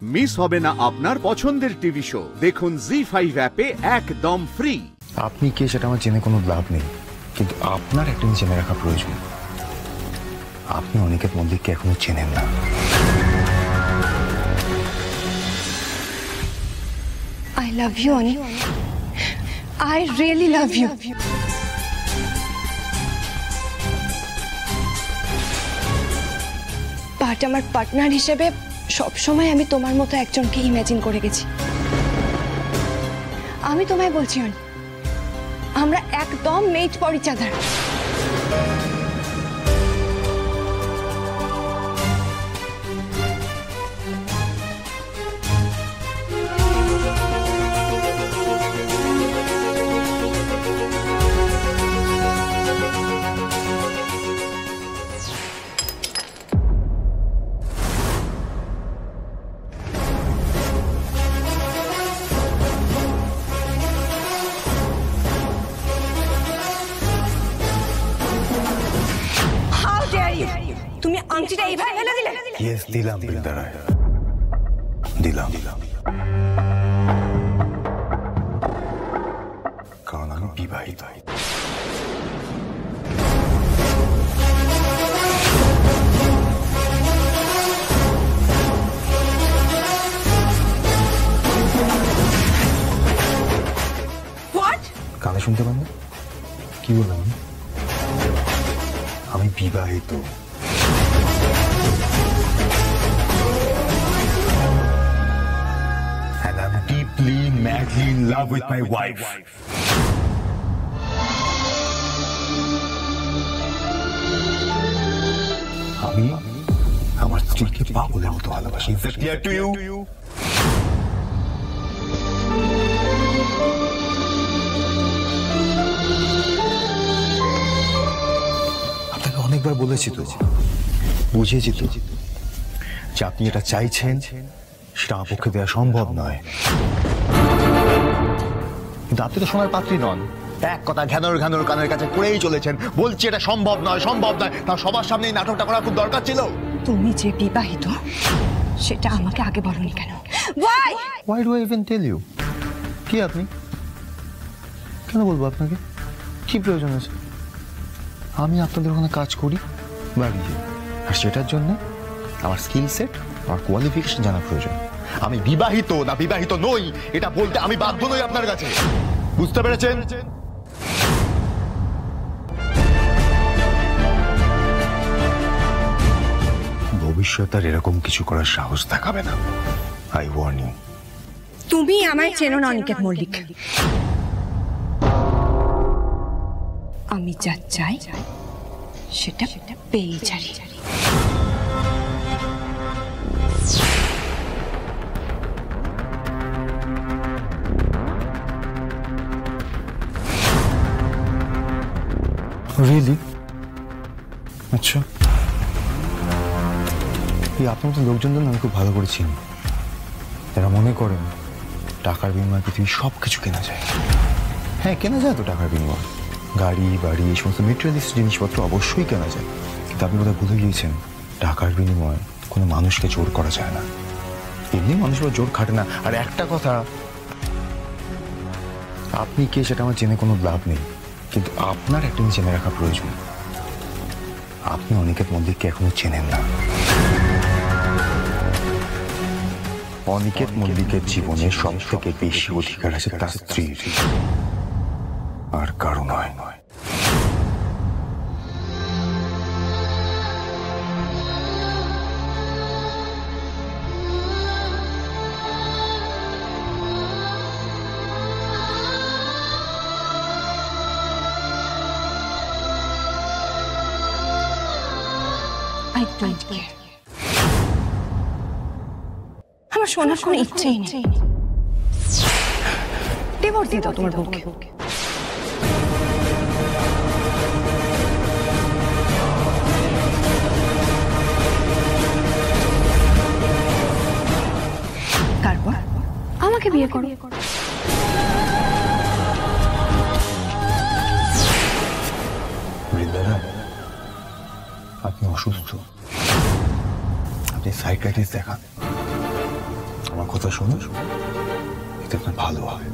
Miss হবে না আপনার পছন্দের টিভি শো। দেখুন জি5 অ্যাপে একদম ফ্রি। আপনি কে সেটা আমার জেনে কোনো লাভ নেই, কিন্তু আপনার একটা জিনিস জেনে রাখা প্রয়োজন। আপনি অনিকেত মল্লিককে এখনো চেনেন না। I love you, Ani. I really love you. But আমার পার্টনার হিসেবে সবসময় আমি তোমার মতো একজনকে ইমাজিন করে গেছি। আমি তোমায় বলছি অনি, আমরা একদম মেট ফর ইচ আদার। তুমি আংটিটা এইভাবে ফেলে দিলে? ইয়েস, দিলাম বৃন্দারায়, দিলাম। কারণ আমি বিবাহিত। কানে শুনতে পান না? কি বললাম? আমি বিবাহিত। And I'm deeply, madly in love with my wife. আমি আমার স্ত্রীকে পাগলের মতো ভালোবাসি। Is that clear to you? আপনাকে অনেকবার বলেছি তো, বুঝিয়েছি তো, যে আপনি এটা চাইছেন সেটা আমার পক্ষে দেওয়া সম্ভব নয়। কিন্তু আপনি তো সময়ের পাত্রী নন। এক কথা ঘ্যানোর ঘ্যানোর কানের কাছে করেই চলেছেন, বলছি এটা সম্ভব নয়, সম্ভব নয়। তা সবার সামনে এই নাটকটা করা খুব দরকার ছিল। তুমি যে বিবাহিত সেটা আমাকে আগে বলনি কেন? Why do I even tell you? কি আপনি? কেন বলবো আপনাকে? কি প্রয়োজন আছে? আমি আপনাদের ওখানে কাজ করি বাড়ি যাই, আর সেটার জন্য আমার স্কিল সেট আর কোয়ালিফিকেশন জানা প্রয়োজন। আমি বিবাহিত না বিবাহিত নই এটা বলতে আমি বাধ্য নই আপনার কাছে। বুঝতে পেরেছেন? ভবিষ্যতে আর এরকম কিছু করার সাহস দেখাবে না। I warn you. তুমি আমায় চেনো না অনিকেত মল্লিক। আমি যা চাই সেটা পেয়ে যাই। রিয়েলি? আচ্ছা, এই আপনার মতো লোকজনদের আমি খুব ভালো করে চিনি, যারা মনে করেন টাকার বিনিময়ে পৃথিবীর সব কিছু কেনা যায়। হ্যাঁ, কেনা যায় তো টাকার বিনিময়ে, গাড়ি বাড়ি এই সমস্ত মেটেরিয়ালিস্ট জিনিসপত্র অবশ্যই কেনা যায়। কিন্তু আপনি কোথাও ভুলে গিয়েছেন, টাকার বিনিময়ে কোনো মানুষকে জোর করা যায় না। এমনি মানুষের জোর খাটে না। আর একটা কথা, আপনি কে সেটা আমার জেনে কোনো লাভ নেই, কিন্তু আপনার একটা জিনিস জেনে রাখা প্রয়োজন। আপনি অনিকেত মল্লিককে এখনো চেনেন না। অনিকেত মল্লিকের জীবনে সব থেকে বেশি অধিকার আছে তার স্ত্রীর, আর কারো নয়। I don't care. আমার শোনার কোনো ইচ্ছেই নেই। ডিভোর্স দিয়ে দাও তোমার বউকে। তারপর আমাকে বিয়ে করো। আপনি অসুস্থ, আপনি সাইকিয়াট্রিস্ট দেখান। কথা শুনুন, এতে আপনার ভালো হবে।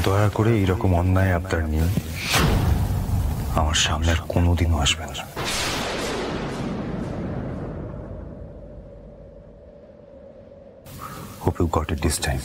দয়া করে এইরকম অন্যায় আবদার নিয়ে আমার সামনে আর কোনোদিনও আসবেন না। Hope you got it this time.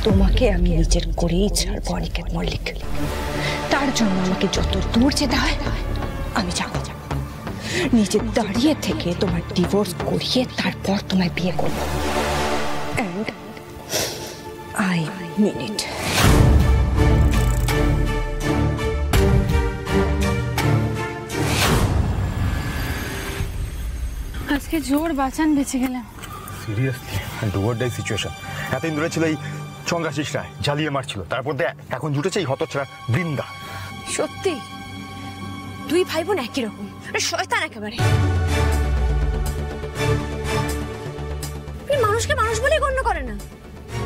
তোমাকে আমি নিজের করেই ছাড়বো অনিকেত মল্লিক। তার জন্য আমাকে যত দূর যেতে হয় আমি যাবো। নিজে দাঁড়িয়ে থেকে তোমার ডিভোর্স করিয়ে তারপর তোমায় বিয়ে করবো। And I mean it. আজকে জোর বাঁচান বেঁচে গেলাম। Seriously do or die situation. এতদিন ধরে ছিল এই চন্দ্রাশিস রায় জ্বালিয়ে মারছিল, তারপর এখন জুটেছে এই হতচ্ছাড়া বৃন্দা। সত্যি দুই ভাই বোন একই রকম, শয়তান একেবারে। মানুষকে মানুষ বলেই গণ্য করে না,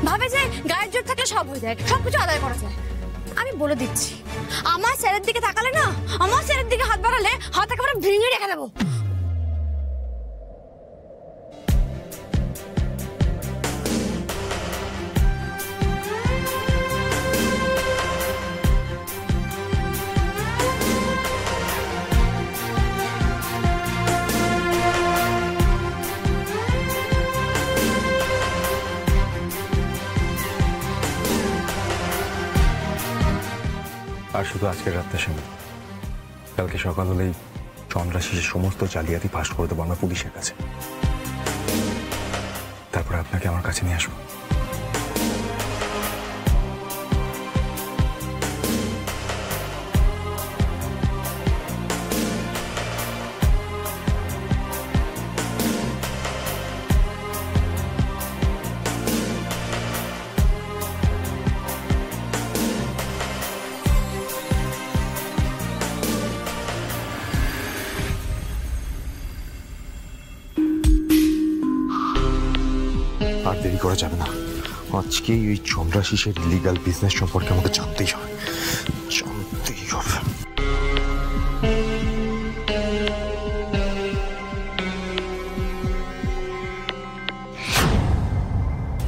ভাবে যে গায়ের জোর থাকলে সব হয়ে যায়, সবকিছু আদায় করা যায়। আমি বলে দিচ্ছি, আমার ছেলের দিকে তাকালে না, আমার ছেলের দিকে হাত বাড়ালে হাত একেবারে ভেঙে রেখে দেবো। আর শুধু আজকের রাতটা শুনে, কালকে সকাল হলেই চন্দ্রাশিসের সমস্ত জালিয়াতি ফাঁস করে দেবো আমরা পুলিশের কাছে। তারপর আপনাকে আমার কাছে নিয়ে আসবো। আর দেরি করা যাবে না, আজকেই ওই চন্দ্রাশিসের ইলিগাল বিজনেস সম্পর্কে আমাকে জানতেই হবে, জানতেই হবে।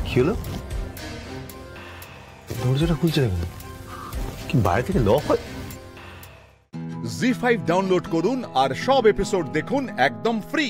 কি হলো? দরজাটা খুলছে না, কি বাইরে থেকে লক হয়? জি5 ডাউনলোড করুন আর সব এপিসোড দেখুন একদম ফ্রি।